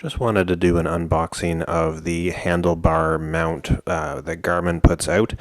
Just wanted to do an unboxing of the handlebar mount that Garmin puts out.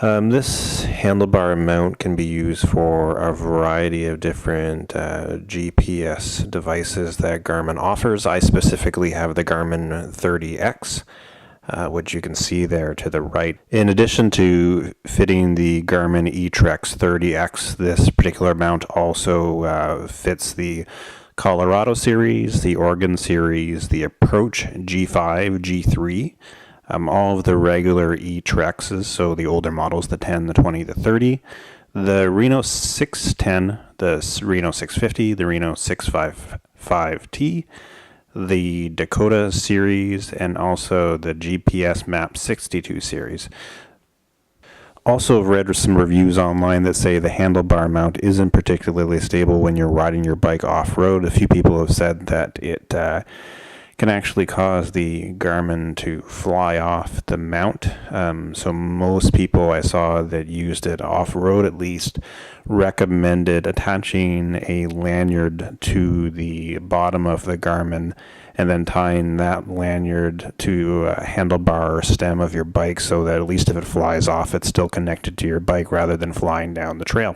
This handlebar mount can be used for a variety of different GPS devices that Garmin offers. I specifically have the Garmin 30x, which you can see there to the right. In addition to fitting the Garmin eTrex 30x, this particular mount also fits the Colorado series, the Oregon series, the Approach G5, G3, all of the regular eTrexes, so the older models, the 10, the 20, the 30, the Reno 610, the Reno 650, the Reno 655T, the Dakota series, and also the GPS Map 62 series. Also read some reviews online that say the handlebar mount isn't particularly stable when you're riding your bike off-road. A few people have said that it can actually cause the Garmin to fly off the mount. So most people I saw that used it off-road at least recommended attaching a lanyard to the bottom of the Garmin and then tying that lanyard to a handlebar or stem of your bike so that at least if it flies off, it's still connected to your bike rather than flying down the trail.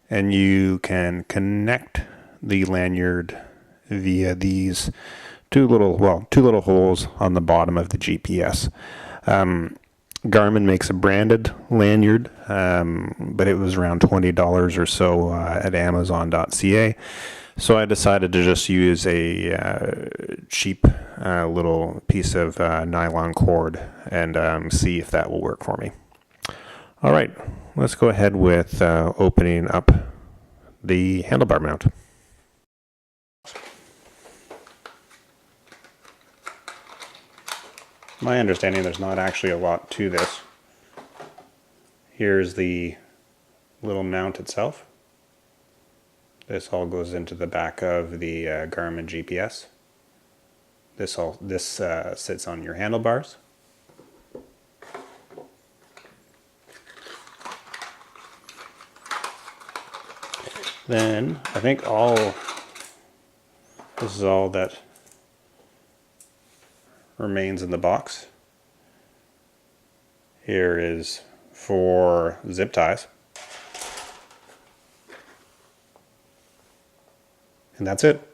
And you can connect the lanyard via these two little holes on the bottom of the GPS. Garmin makes a branded lanyard, but it was around $20 or so at Amazon.ca. So I decided to just use a cheap little piece of nylon cord and see if that will work for me. All right, let's go ahead with opening up the handlebar mount. My understanding, there's not actually a lot to this. Here's the little mount itself. This all goes into the back of the Garmin GPS. This sits on your handlebars. Then I think this is all that remains in the box. Here is 4 zip ties. And that's it.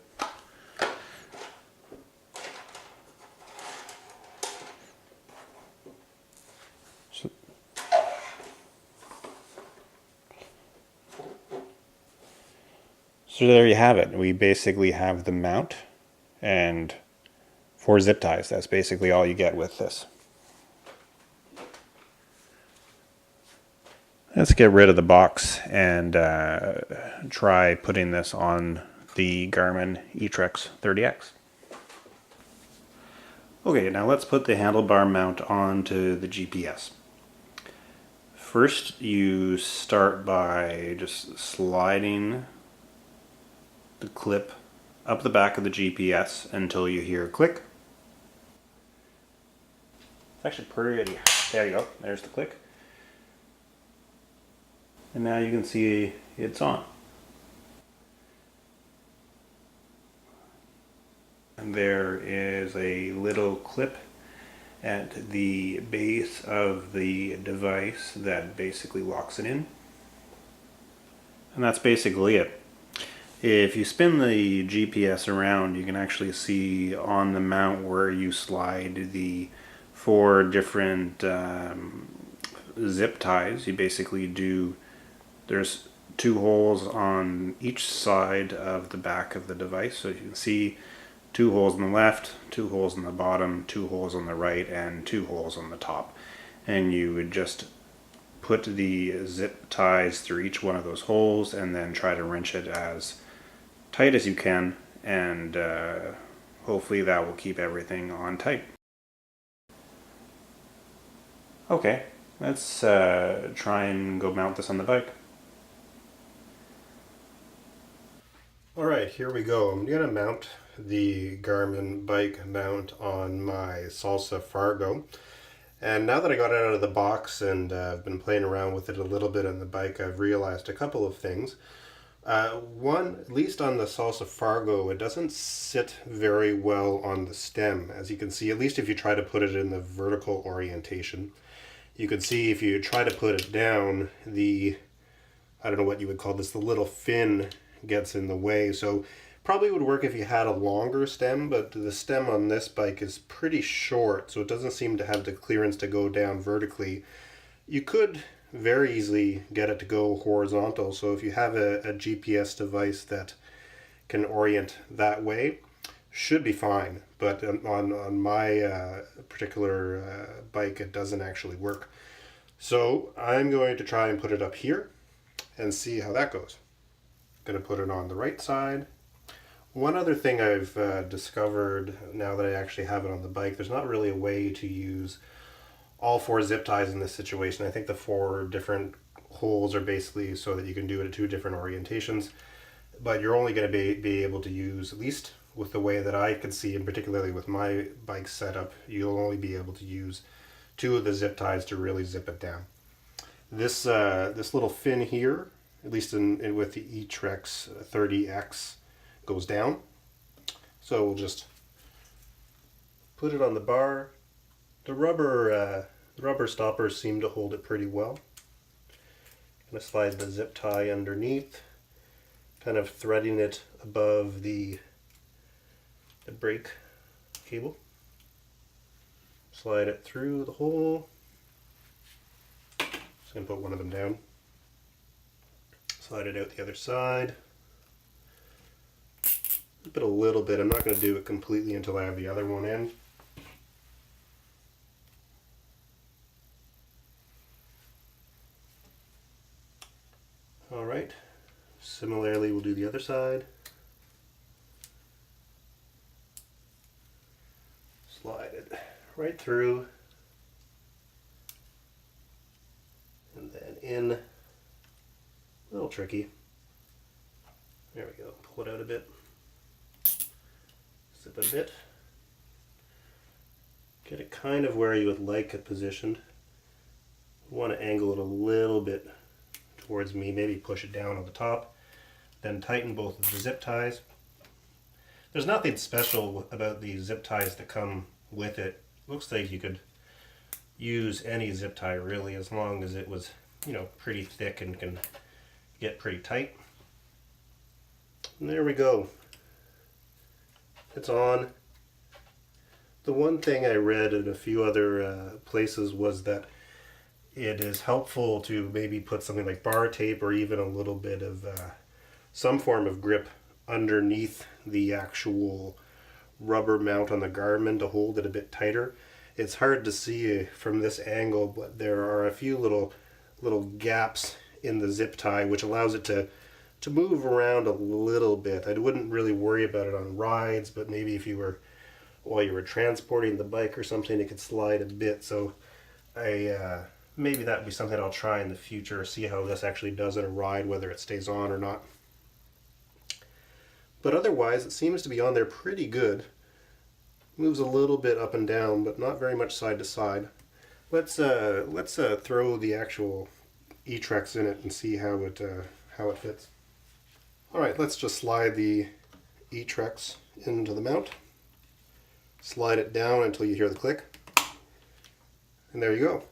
So there you have it. We basically have the mount and 4 zip ties. That's basically all you get with this. Let's get rid of the box and try putting this on the Garmin eTrex 30x. Okay, now let's put the handlebar mount onto the GPS. First, you start by just sliding the clip up the back of the GPS until you hear a click. It's actually pretty, there you go, there's the click. And now you can see it's on. And there is a little clip at the base of the device that basically locks it in. And that's basically it. If you spin the GPS around, you can actually see on the mount where you slide the 4 different zip ties. You basically there's 2 holes on each side of the back of the device. So you can see 2 holes on the left, 2 holes on the bottom, 2 holes on the right, and 2 holes on the top. And you would just put the zip ties through each one of those holes and then try to wrench it as tight as you can, and hopefully that will keep everything on tight. Okay, let's try and go mount this on the bike. Alright, here we go. I'm going to mount the Garmin bike mount on my Salsa Fargo. And now that I got it out of the box and I've been playing around with it a little bit on the bike, I've realized a couple of things. One, at least on the Salsa Fargo, it doesn't sit very well on the stem. As you can see, at least if you try to put it in the vertical orientation. You can see if you try to put it down, I don't know what you would call this, the little fin gets in the way. So probably would work if you had a longer stem, but the stem on this bike is pretty short, so it doesn't seem to have the clearance to go down vertically. You could very easily get it to go horizontal, so if you have a GPS device that can orient that way, should be fine. But on my particular bike, it doesn't actually work. So I'm going to try and put it up here and see how that goes. I'm going to put it on the right side. One other thing I've discovered now that I actually have it on the bike, there's not really a way to use all 4 zip ties in this situation. I think the 4 different holes are basically so that you can do it at 2 different orientations, but you're only going to be able to use, at least with the way that I can see, and particularly with my bike setup, you'll only be able to use 2 of the zip ties to really zip it down. This little fin here, at least with the eTrex 30x, goes down. So we'll just put it on the bar. The rubber stoppers seem to hold it pretty well. I'm going to slide the zip tie underneath, kind of threading it above the brake cable. Slide it through the hole. Just going to put one of them down. Slide it out the other side. Zip it a little bit. I'm not going to do it completely until I have the other one in. Alright, similarly we'll do the other side. Slide it right through and then in. A little tricky. There we go, pull it out a bit. Zip a bit. Get it kind of where you would like it positioned. You want to angle it a little bit towards me, maybe push it down on the top, then tighten both of the zip ties. There's nothing special about the zip ties that come with it. Looks like you could use any zip tie really, as long as it was, pretty thick and can get pretty tight. And there we go. It's on. The one thing I read in a few other places was that it is helpful to maybe put something like bar tape or even a little bit of some form of grip underneath the actual rubber mount on the Garmin to hold it a bit tighter. It's hard to see from this angle, but there are a few little gaps in the zip tie which allows it to move around a little bit. I wouldn't really worry about it on rides, but maybe if you were, while you were transporting the bike or something, it could slide a bit. So maybe that would be something I'll try in the future, see how this actually does in a ride, whether it stays on or not. But otherwise, it seems to be on there pretty good. Moves a little bit up and down, but not very much side to side. Let's throw the actual eTrex in it and see how it fits. All right, let's just slide the eTrex into the mount. Slide it down until you hear the click, and there you go.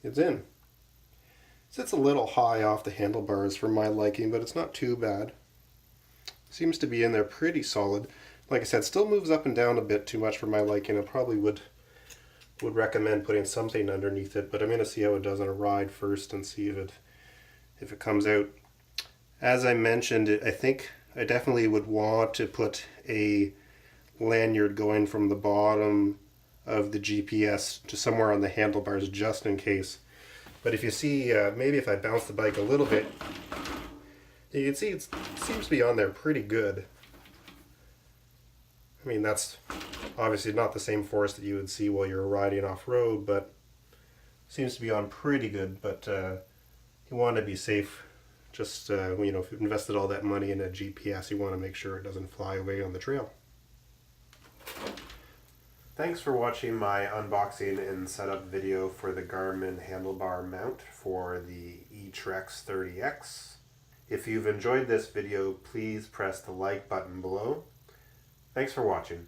It's in. It sits a little high off the handlebars for my liking, but it's not too bad. Seems to be in there pretty solid. Like I said, still moves up and down a bit too much for my liking. I probably would recommend putting something underneath it, but I'm going to see how it does on a ride first and see if it comes out. As I mentioned, I think I definitely would want to put a lanyard going from the bottom of the GPS to somewhere on the handlebars just in case. But if you see, maybe if I bounce the bike a little bit, you can see it seems to be on there pretty good. I mean, that's obviously not the same force that you would see while you're riding off-road, but seems to be on pretty good. But you want to be safe. Just, if you've invested all that money in a GPS, you want to make sure it doesn't fly away on the trail. Thanks for watching my unboxing and setup video for the Garmin handlebar mount for the eTrex 30x. If you've enjoyed this video, please press the like button below. Thanks for watching.